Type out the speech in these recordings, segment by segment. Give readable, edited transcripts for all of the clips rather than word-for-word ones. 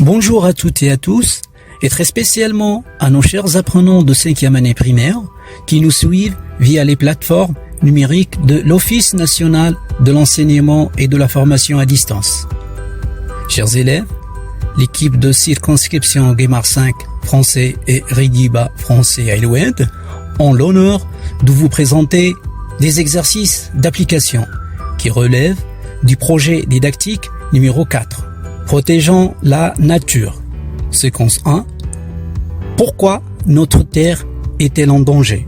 Bonjour à toutes et à tous, et très spécialement à nos chers apprenants de 5e année primaire qui nous suivent via les plateformes numériques de l'Office national de l'enseignement et de la formation à distance. Chers élèves, l'équipe de circonscription Guémar 5 français et Rigiba français à Eloued ont l'honneur de vous présenter des exercices d'application qui relèvent du projet didactique numéro 4. Protégeant la nature. Séquence 1. Pourquoi notre Terre est-elle en danger?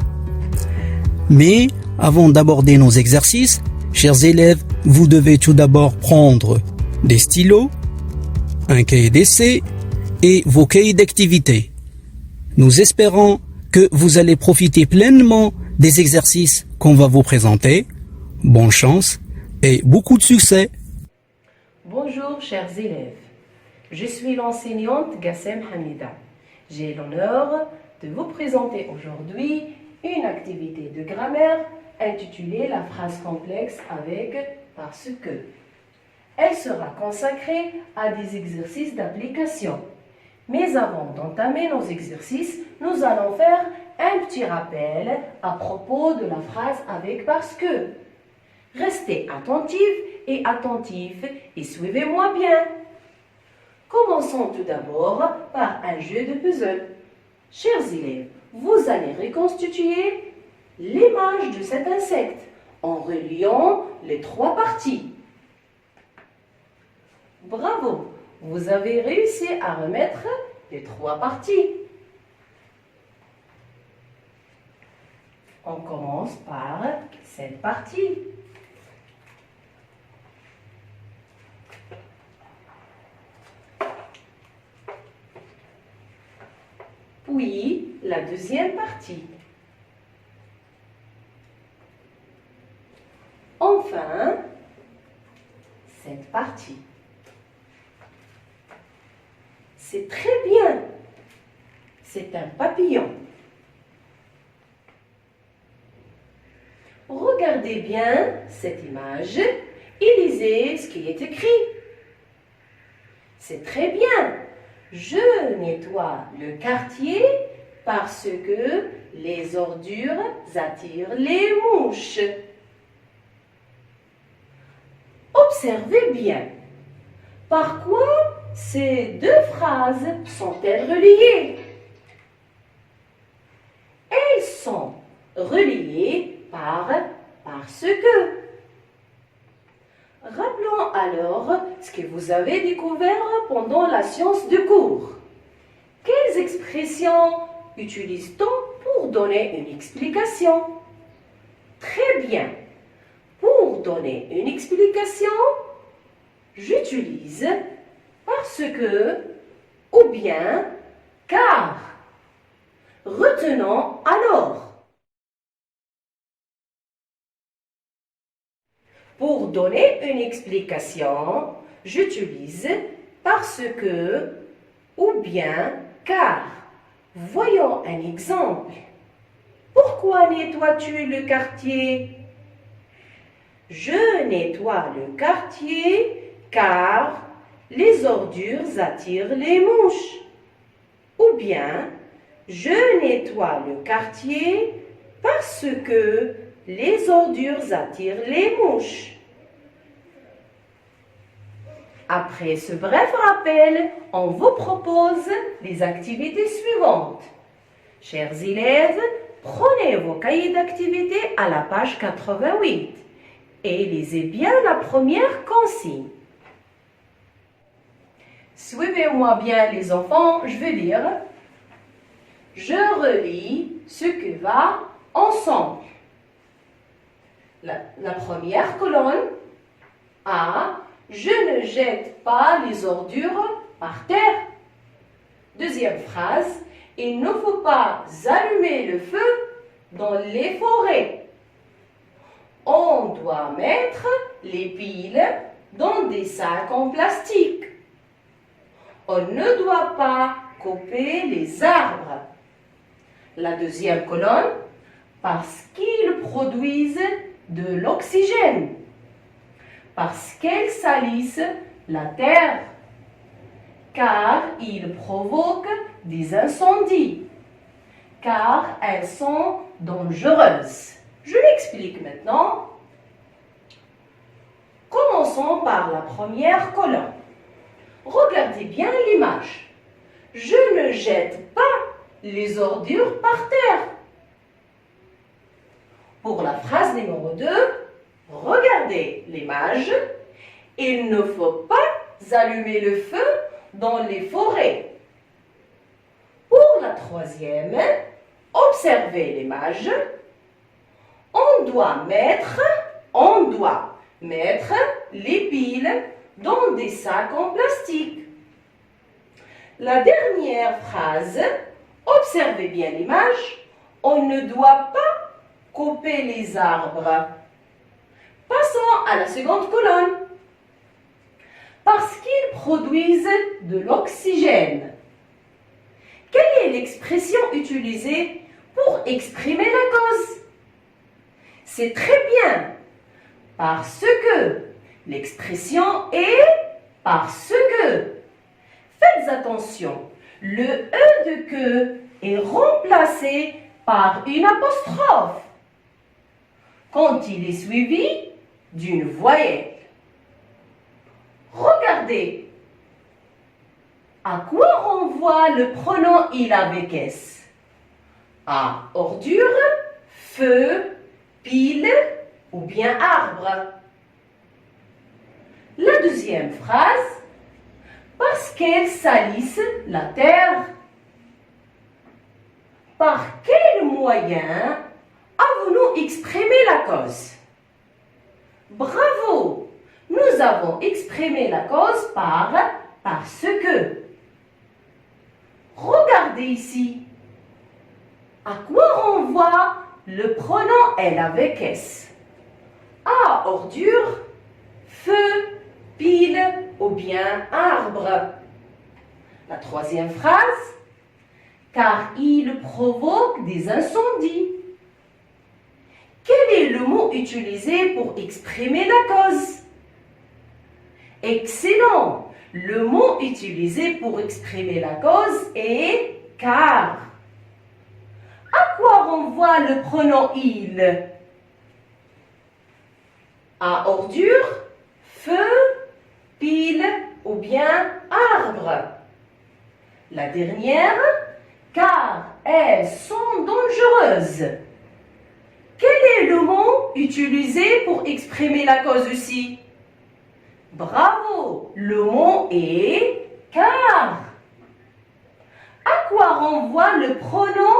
Mais avant d'aborder nos exercices, chers élèves, vous devez tout d'abord prendre des stylos, un cahier d'essai et vos cahiers d'activité. Nous espérons que vous allez profiter pleinement des exercices qu'on va vous présenter. Bonne chance et beaucoup de succès! Bonjour chers élèves, je suis l'enseignante Gassem Hamida. J'ai l'honneur de vous présenter aujourd'hui une activité de grammaire intitulée la phrase complexe avec parce que. Elle sera consacrée à des exercices d'application. Mais avant d'entamer nos exercices, nous allons faire un petit rappel à propos de la phrase avec parce que. Restez attentifs et suivez-moi bien. Commençons tout d'abord par un jeu de puzzle. Chers élèves, vous allez reconstituer l'image de cet insecte en reliant les 3 parties. Bravo, vous avez réussi à remettre les 3 parties. On commence par cette partie. Puis, la deuxième partie. Enfin, cette partie. C'est très bien. C'est un papillon. Regardez bien cette image et lisez ce qui est écrit. C'est très bien. Je nettoie le quartier parce que les ordures attirent les mouches. Observez bien. Par quoi ces 2 phrases sont-elles reliées? Elles sont reliées par parce que. Rappelons alors ce que vous avez découvert pendant la science de cours. Quelles expressions utilise-t-on pour donner une explication? Très bien. Pour donner une explication, j'utilise parce que ou bien car. Retenons alors. Pour donner une explication, j'utilise parce que ou bien car. Voyons un exemple. Pourquoi nettoies-tu le quartier? Je nettoie le quartier car les ordures attirent les mouches. Ou bien, je nettoie le quartier parce que les ordures attirent les mouches. Après ce bref rappel, on vous propose les activités suivantes. Chers élèves, prenez vos cahiers d'activités à la page 88 et lisez bien la première consigne. Suivez-moi bien les enfants, je vais lire. Je relis ce que va ensemble. La première colonne A. Je ne jette pas les ordures par terre. Deuxième phrase. Il ne faut pas allumer le feu dans les forêts. On doit mettre les piles dans des sacs en plastique. On ne doit pas couper les arbres. La deuxième colonne. Parce qu'ils produisent de l'oxygène. Parce qu'elles salissent la terre. car ils provoquent des incendies, car elles sont dangereuses. Je l'explique maintenant. Commençons par la première colonne. Regardez bien l'image. Je ne jette pas les ordures par terre. Pour la phrase numéro 2, regardez l'image. Il ne faut pas allumer le feu dans les forêts. Pour la troisième, observez l'image. On doit mettre les piles dans des sacs en plastique. La dernière phrase, observez bien l'image. On ne doit pas couper les arbres. Passons à la seconde colonne. Parce qu'ils produisent de l'oxygène. Quelle est l'expression utilisée pour exprimer la cause? C'est très bien. Parce que. L'expression est parce que. Faites attention. Le E de que est remplacé par une apostrophe quand il est suivi d'une voyelle. Regardez. À quoi renvoie le pronom il avec S? À ordure, feu, pile ou bien arbre. La deuxième phrase, parce qu'elles salissent la terre. Par quel moyen avons-nous exprimé la cause? Bravo! Nous avons exprimé la cause par parce que. Regardez ici. À quoi renvoie le pronom elle avec S? À ordure, feu, pile ou bien arbre. La troisième phrase, car il provoque des incendies. Quel est le mot utilisé pour exprimer la cause? Excellent! Le mot utilisé pour exprimer la cause est car. À quoi renvoie le pronom il? À ordure, feu, pile ou bien arbre. La dernière, car elles sont dangereuses. Quel est le mot utilisé pour exprimer la cause ici? Bravo! Le mot est car. À quoi renvoie le pronom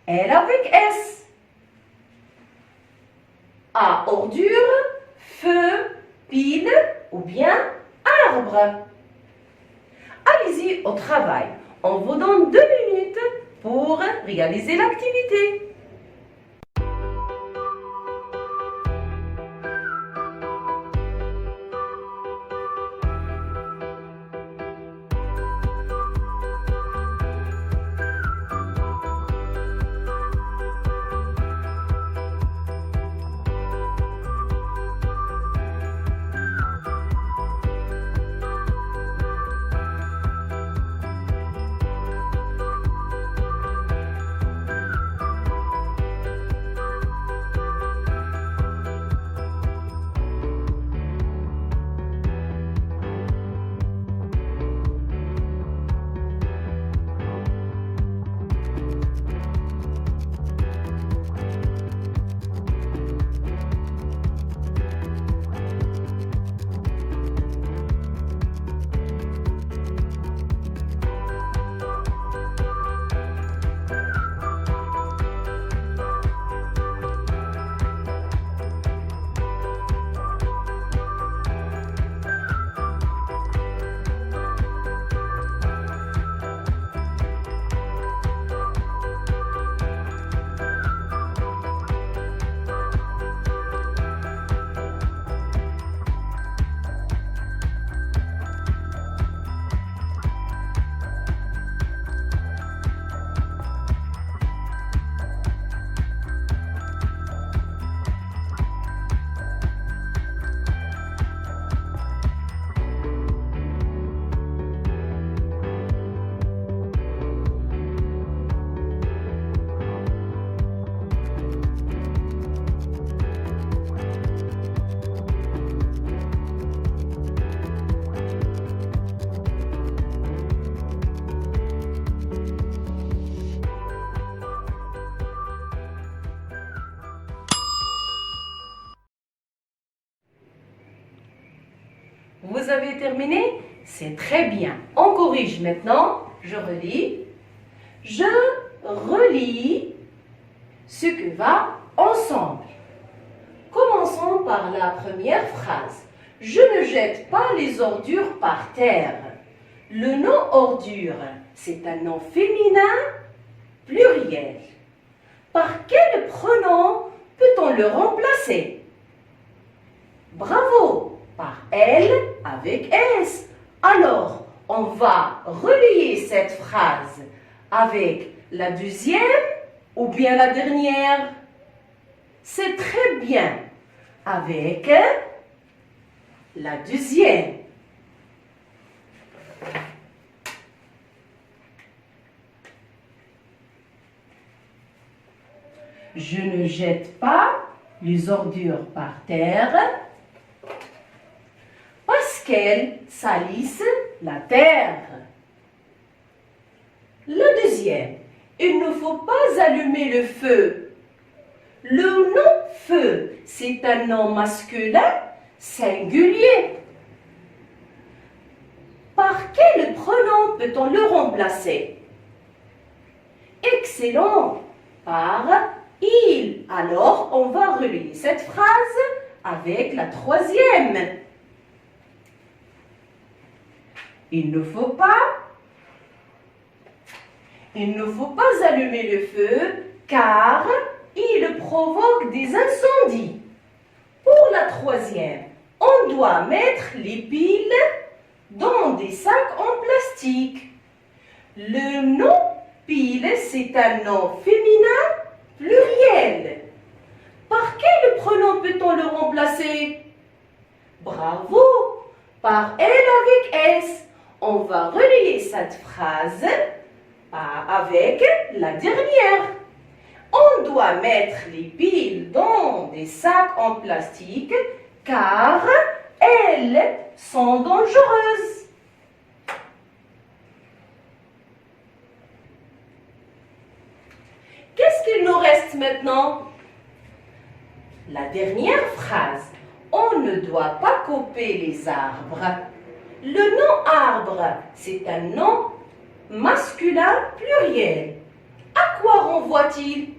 elle avec S? À ordure, feu, pile ou bien arbre. Allez-y au travail. On vous donne 2 minutes pour réaliser l'activité. Vous avez terminé? C'est très bien. On corrige maintenant. Je relis. Je relis ce que va ensemble. Commençons par la première phrase. Je ne jette pas les ordures par terre. Le nom ordure, c'est un nom féminin pluriel. Par quel pronom peut-on le remplacer? Bravo! Par elle avec S. Alors, on va relier cette phrase avec la deuxième ou bien la dernière? C'est très bien. Avec la deuxième. Je ne jette pas les ordures par terre parce qu'elles salissent la terre. La deuxième, il ne faut pas allumer le feu. Le nom feu, c'est un nom masculin singulier. Par quel pronom peut-on le remplacer? Excellent, par il. Alors, on va relier cette phrase avec la troisième. Il ne faut pas allumer le feu car il provoque des incendies. Pour la troisième, on doit mettre les piles dans des sacs en plastique. Le nom pile, c'est un nom féminin pluriel. Par quel pronom peut-on le remplacer? Bravo! Par elle avec S. On va relier cette phrase avec la dernière. On doit mettre les piles dans des sacs en plastique car elles sont dangereuses. Qu'est-ce qu'il nous reste maintenant? La dernière phrase. On ne doit pas couper les arbres. Le nom arbre, c'est un nom masculin pluriel. À quoi renvoie-t-il?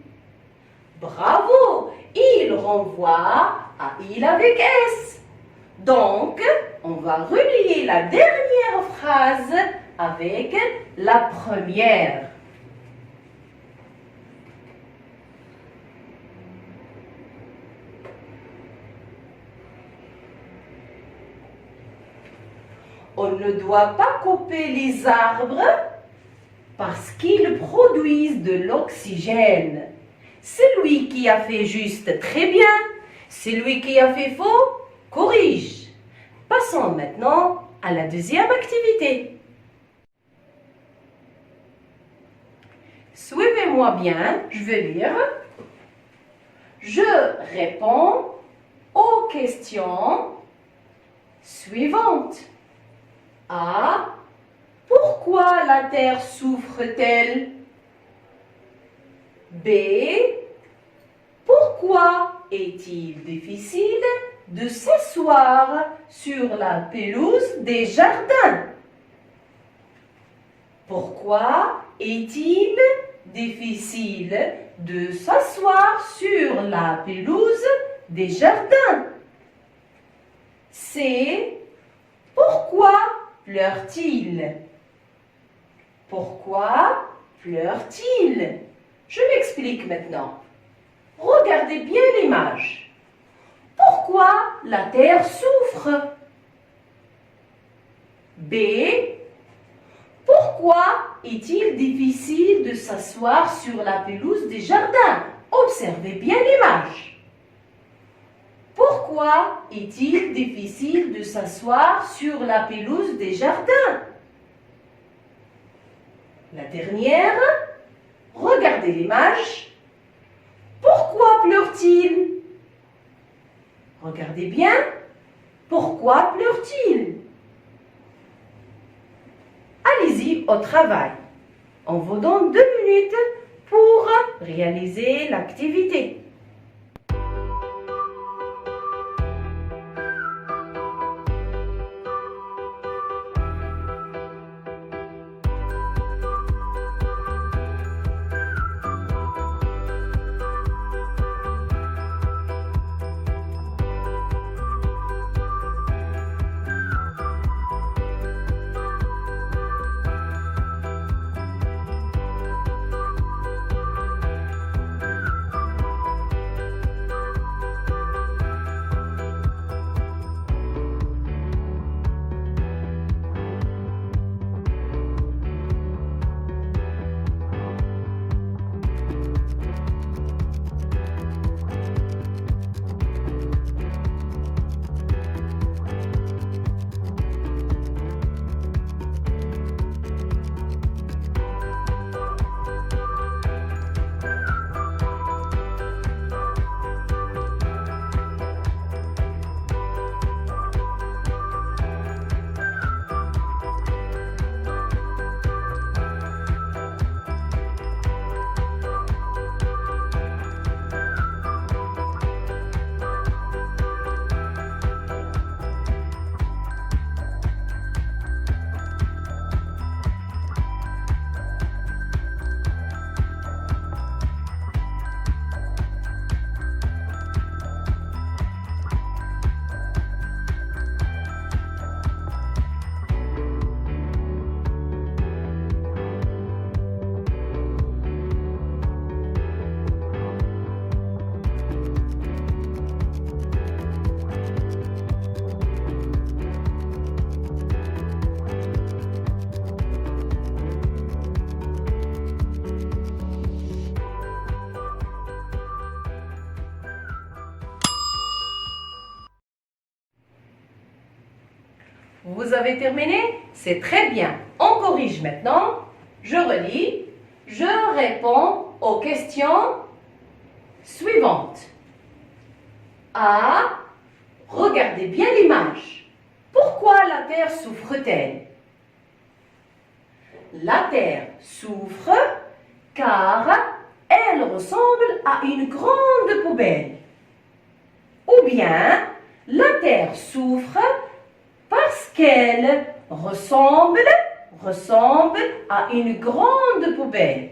Bravo! Il renvoie à il avec S. Donc, on va relier la dernière phrase avec la première. On ne doit pas couper les arbres parce qu'ils produisent de l'oxygène. Celui qui a fait juste, très bien. Celui qui a fait faux, corrige. Passons maintenant à la deuxième activité. Suivez-moi bien, je vais lire. Je réponds aux questions suivantes. A. Pourquoi la Terre souffre-t-elle? B. Pourquoi est-il difficile de s'asseoir sur la pelouse des jardins? Pourquoi est-il difficile de s'asseoir sur la pelouse des jardins? C. Pourquoi pleure-t-il? Pourquoi pleure-t-il? Je m'explique maintenant. Regardez bien l'image. Pourquoi la terre souffre? B. Pourquoi est-il difficile de s'asseoir sur la pelouse des jardins? Observez bien l'image. Pourquoi est-il difficile de s'asseoir sur la pelouse des jardins? La dernière, regardez l'image. Pourquoi pleure-t-il? Regardez bien. Pourquoi pleure-t-il? Allez-y au travail. On vous donne 2 minutes pour réaliser l'activité. Vous avez terminé? C'est très bien. On corrige maintenant. Je relis. Je réponds aux questions suivantes. A. Regardez bien l'image. Pourquoi la Terre souffre-t-elle? La Terre souffre car elle ressemble à une grande poubelle. Ou bien, la Terre souffre parce qu'elle ressemble à une grande poubelle.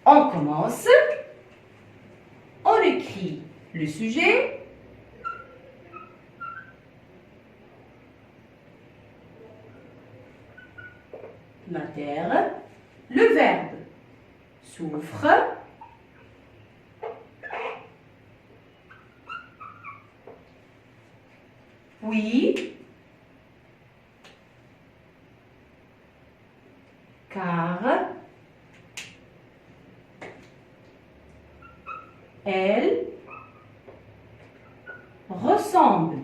On commence. On écrit le sujet. La Terre. Le verbe souffre. Oui. Car elle ressemble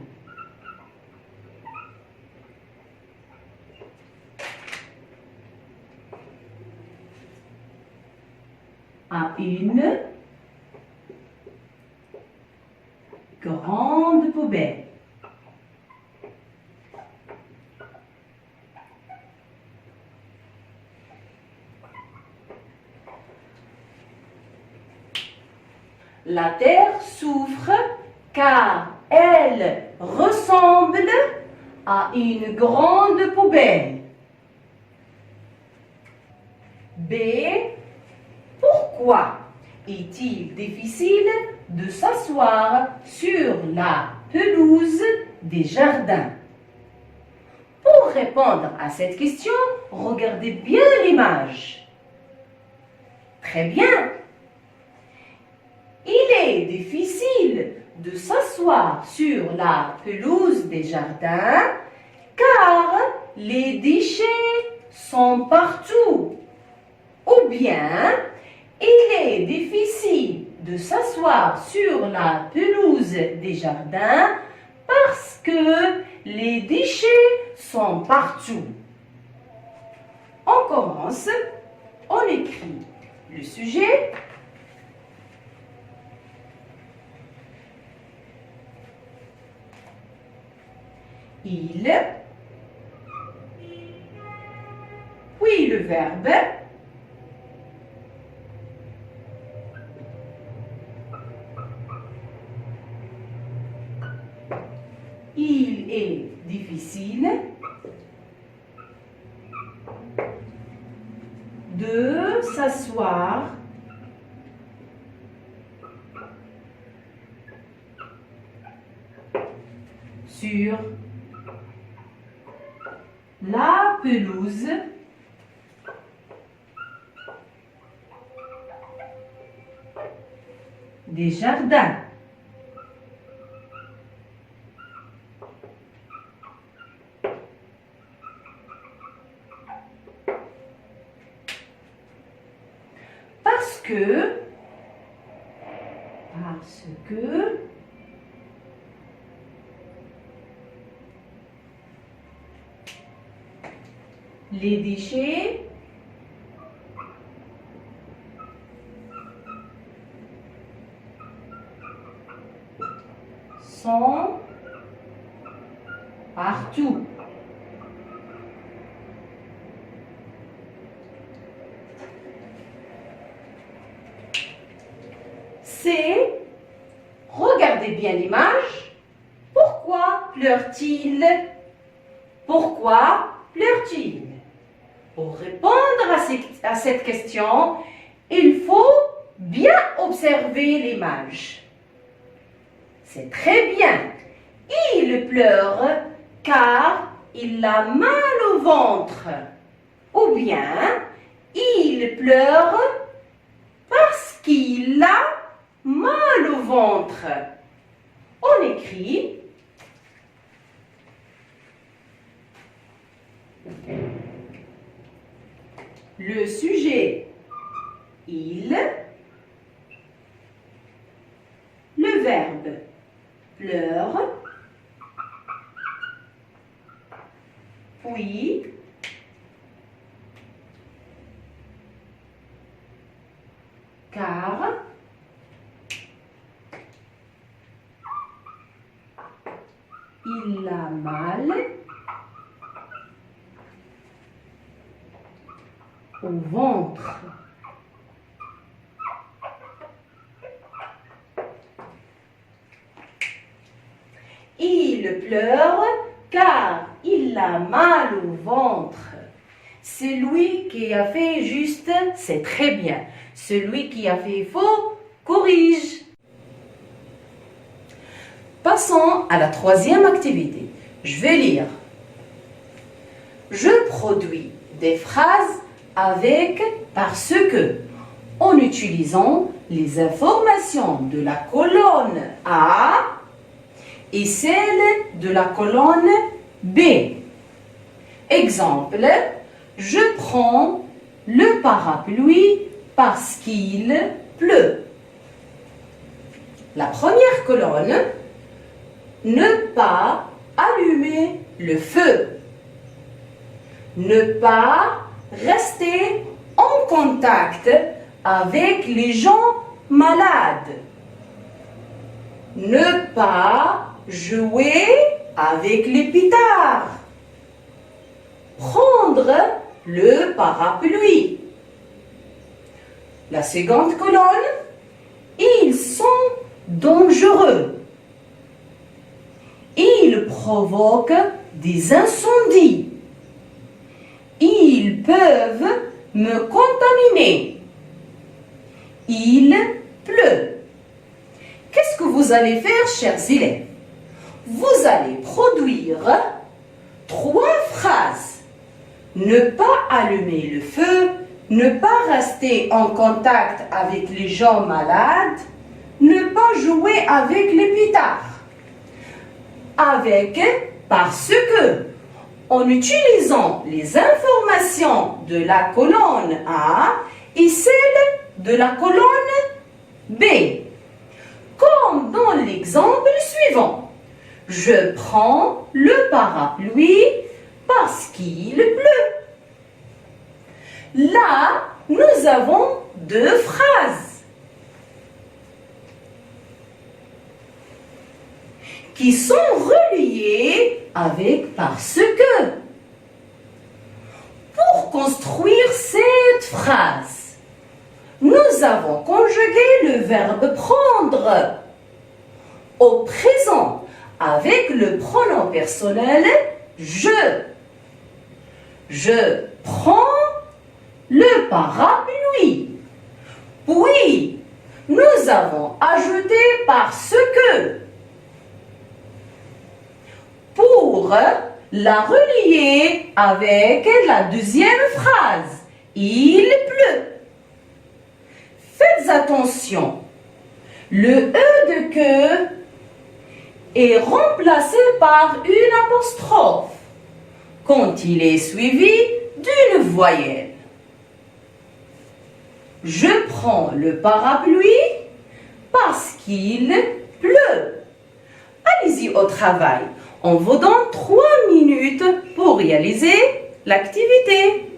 à une grande poubelle. La Terre souffre car elle ressemble à une grande poubelle. B. Pourquoi est-il difficile de s'asseoir sur la pelouse des jardins? Pour répondre à cette question, regardez bien l'image. Très bien. Il est difficile de s'asseoir sur la pelouse des jardins car les déchets sont partout. Ou bien, il est difficile de s'asseoir sur la pelouse des jardins parce que les déchets sont partout. On commence, on écrit le sujet. Il, puis le verbe, il est difficile de s'asseoir sur la pelouse des jardins. Parce que les déchets sont partout. C'est, regardez bien l'image, pourquoi pleure-t-il? Pourquoi pleure-t-il? Pour répondre à cette question, il faut bien observer l'image. C'est très bien. Il pleure car il a mal au ventre. Ou bien, il pleure parce qu'il a mal au ventre. On écrit le sujet, il, le verbe, pleure, puis car, il a mal au ventre. Il pleure car il a mal au ventre. Celui qui a fait juste, c'est très bien. Celui qui a fait faux, corrige. Passons à la troisième activité. Je vais lire. Je produis des phrases avec parce que, en utilisant les informations de la colonne A et celle de la colonne B. Exemple, je prends le parapluie parce qu'il pleut. La première colonne, ne pas allumer le feu. Ne pas rester en contact avec les gens malades. Ne pas jouer avec les pétards. Prendre le parapluie. La seconde colonne, ils sont dangereux. Ils provoquent des incendies. Ils peuvent me contaminer. Il pleut. Qu'est-ce que vous allez faire, chers élèves? Vous allez produire 3 phrases. Ne pas allumer le feu, ne pas rester en contact avec les gens malades, ne pas jouer avec les pétards. Avec parce que, en utilisant les informations de la colonne A et celle de la colonne B. Comme dans l'exemple suivant. Je prends le parapluie parce qu'il pleut. Là, nous avons 2 phrases qui sont reliées avec parce que. Pour construire cette phrase, nous avons conjugué le verbe prendre au présent avec le pronom personnel je. Je prends le parapluie. Puis, nous avons ajouté parce que pour la relier avec la deuxième phrase. Il pleut. Faites attention. Le E de que est remplacé par une apostrophe quand il est suivi d'une voyelle. Je prends le parapluie parce qu'il pleut. Allez-y au travail. On vous donne 3 minutes pour réaliser l'activité.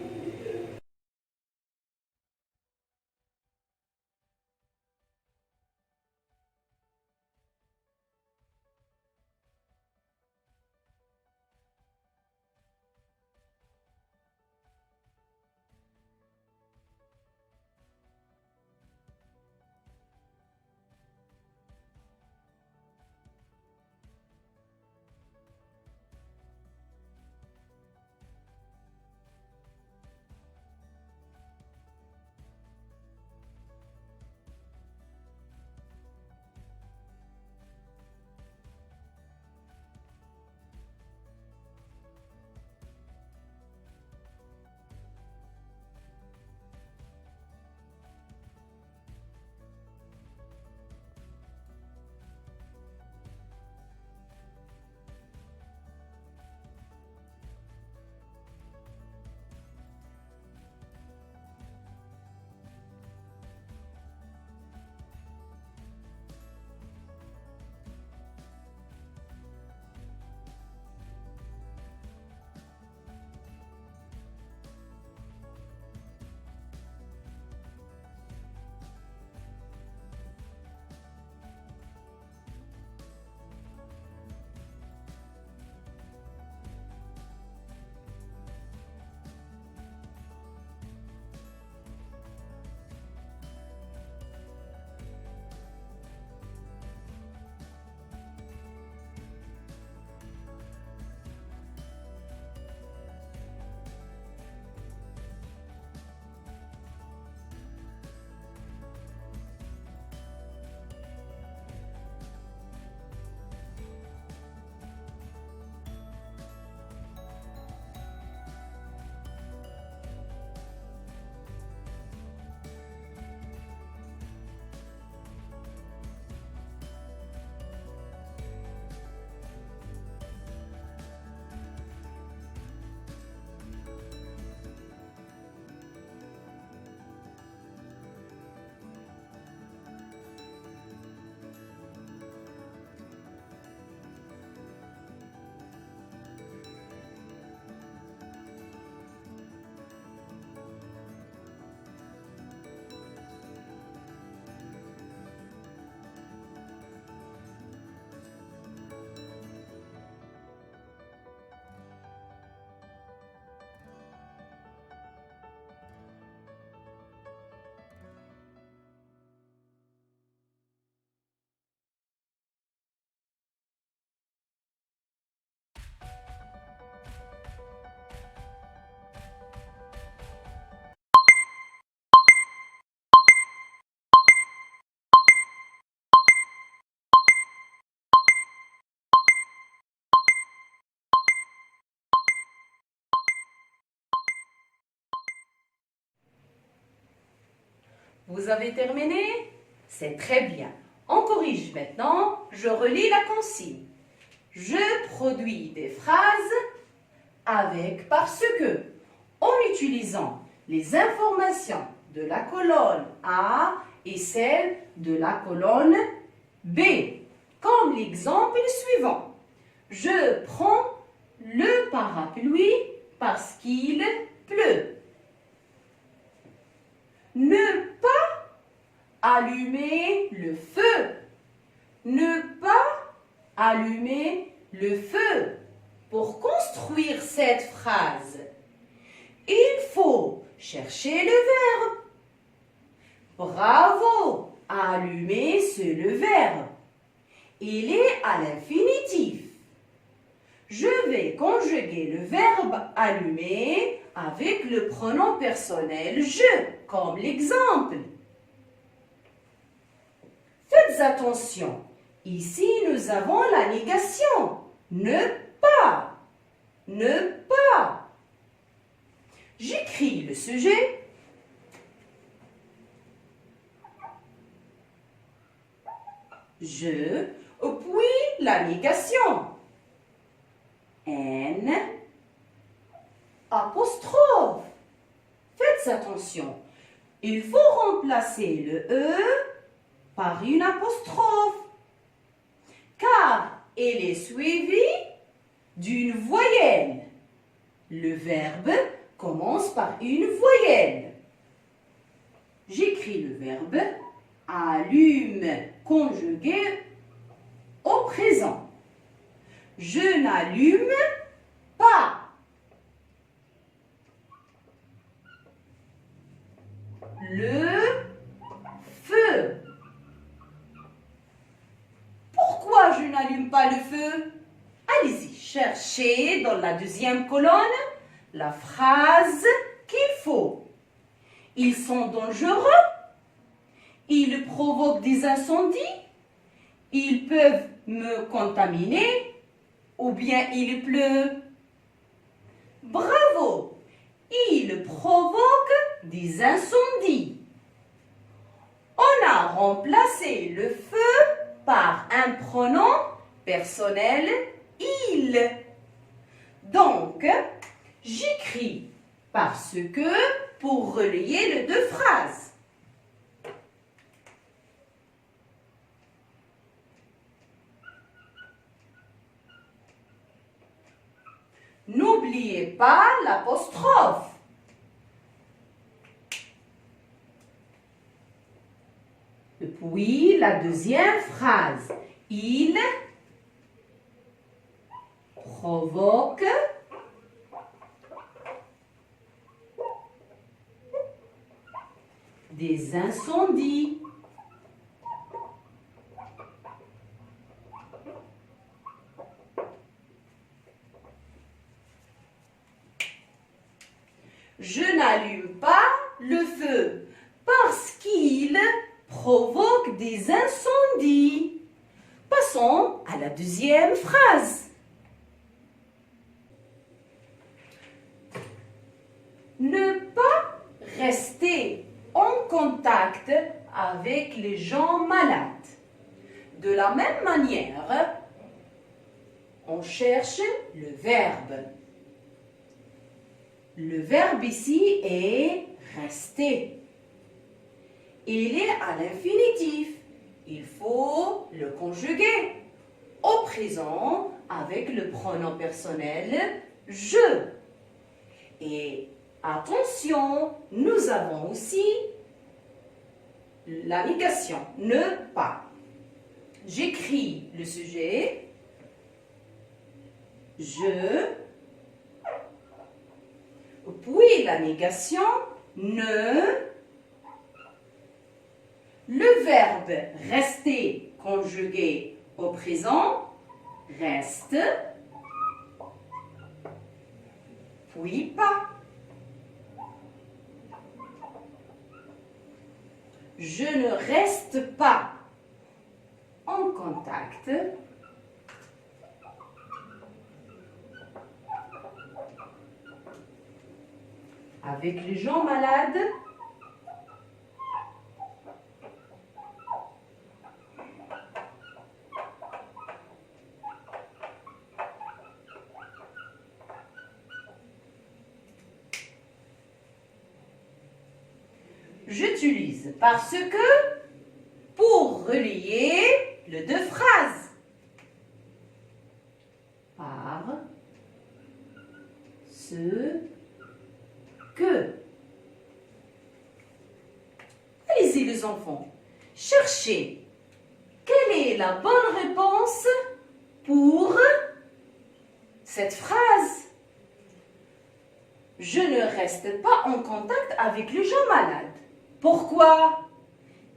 Vous avez terminé? C'est très bien. On corrige maintenant. Je relis la consigne. Je produis des phrases avec parce que, en utilisant les informations de la colonne A et celles de la colonne B. Comme l'exemple suivant. Je prends le parapluie parce qu'il pleut. Ne pas allumer le feu. Ne pas allumer le feu. Pour construire cette phrase, il faut chercher le verbe. Bravo! Allumer, c'est le verbe. Il est à l'infinitif. Je vais conjuguer le verbe allumer avec le pronom personnel je, comme l'exemple. Faites attention. Ici, nous avons la négation. Ne pas. Ne pas. J'écris le sujet. Je, puis la négation. N, apostrophe. Faites attention. Il faut remplacer le E par une apostrophe. Car elle est suivie d'une voyelle. Le verbe commence par une voyelle. J'écris le verbe allume conjugué au présent. Je n'allume pas. Le feu. Pourquoi je n'allume pas le feu? Allez-y, cherchez dans la deuxième colonne la phrase qu'il faut. Ils sont dangereux. Ils provoquent des incendies. Ils peuvent me contaminer. Ou bien il pleut. Bravo! Il provoque des incendies. On a remplacé le feu par un pronom personnel il. Donc, j'écris parce que pour relayer les deux phrases. N'oubliez pas l'apostrophe. Puis la deuxième phrase. Il provoque des incendies. Je n'allume pas le feu parce qu'il provoque des incendies. Passons à la deuxième phrase. Ne pas rester en contact avec les gens malades. De la même manière, on cherche le verbe. Le verbe ici est rester. Il est à l'infinitif. Il faut le conjuguer au présent avec le pronom personnel je. Et attention, nous avons aussi la négation, ne pas. J'écris le sujet, je, puis la négation, ne. Le verbe rester conjugué au présent, reste, puis pas. Je ne reste pas en contact avec les gens malades j'utilise parce que pour relier les deux phrases. Par ce que. Allez-y les enfants, cherchez. Quelle est la bonne réponse pour cette phrase? Je ne reste pas en contact avec les gens malades. Pourquoi?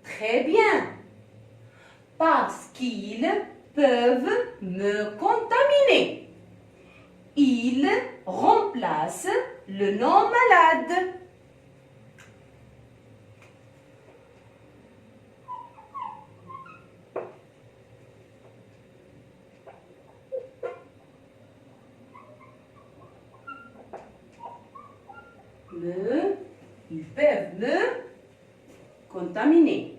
Très bien. Parce qu'ils peuvent me contaminer. Ils remplacent le nom malade. Ils peuvent me contaminer.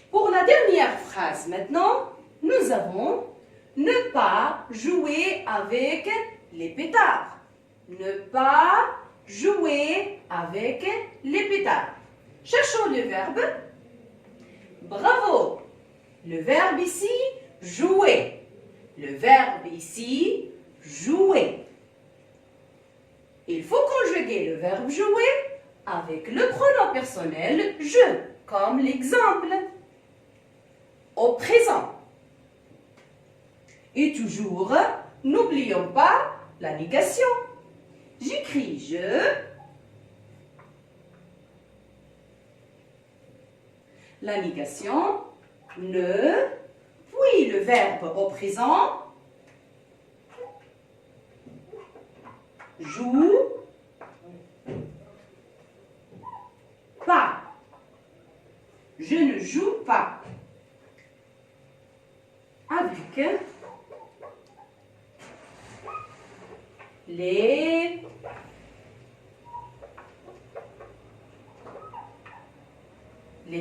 Pour la dernière phrase maintenant, nous avons ne pas jouer avec les pétards. Ne pas jouer avec les pétards. Cherchons le verbe. Bravo. Le verbe ici, jouer. Le verbe ici, jouer. Il faut conjuguer le verbe jouer avec le pronom personnel je, comme l'exemple. Au présent. Et toujours, n'oublions pas la négation. J'écris je. La négation, ne, puis le verbe au présent, joue, pas. Je ne joue pas. Avec les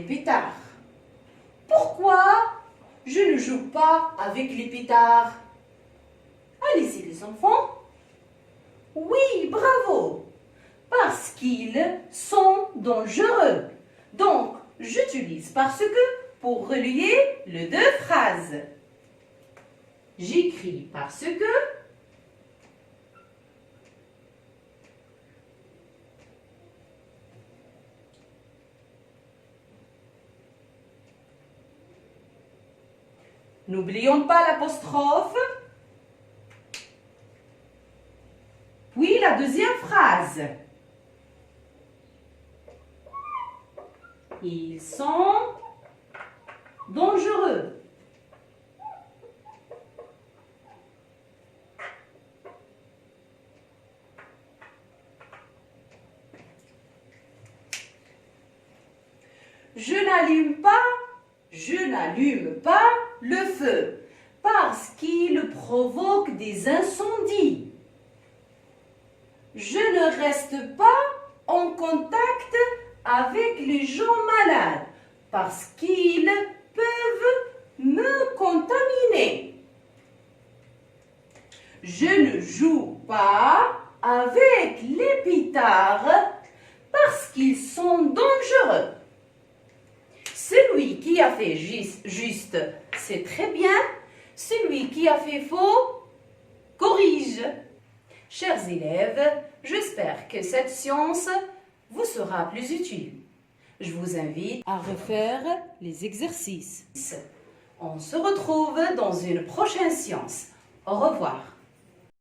pétards. Pourquoi je ne joue pas avec les pétards? Allez-y les enfants. Oui, bravo. Parce qu'ils sont dangereux. Donc, j'utilise parce que pour relier les deux phrases. J'écris parce que. N'oublions pas l'apostrophe. Puis la deuxième phrase. Ils sont dangereux. Je n'allume pas le feu parce qu'il provoque des incendies. Je ne reste pas en contact avec les gens malades parce qu'ils peuvent me contaminer. Je ne joue pas avec les pétards parce qu'ils sont dangereux. Celui qui a fait juste, c'est très bien. Celui qui a fait faux, corrige. Chers élèves, j'espère que cette science vous sera plus utile. Je vous invite à refaire les exercices. On se retrouve dans une prochaine science. Au revoir.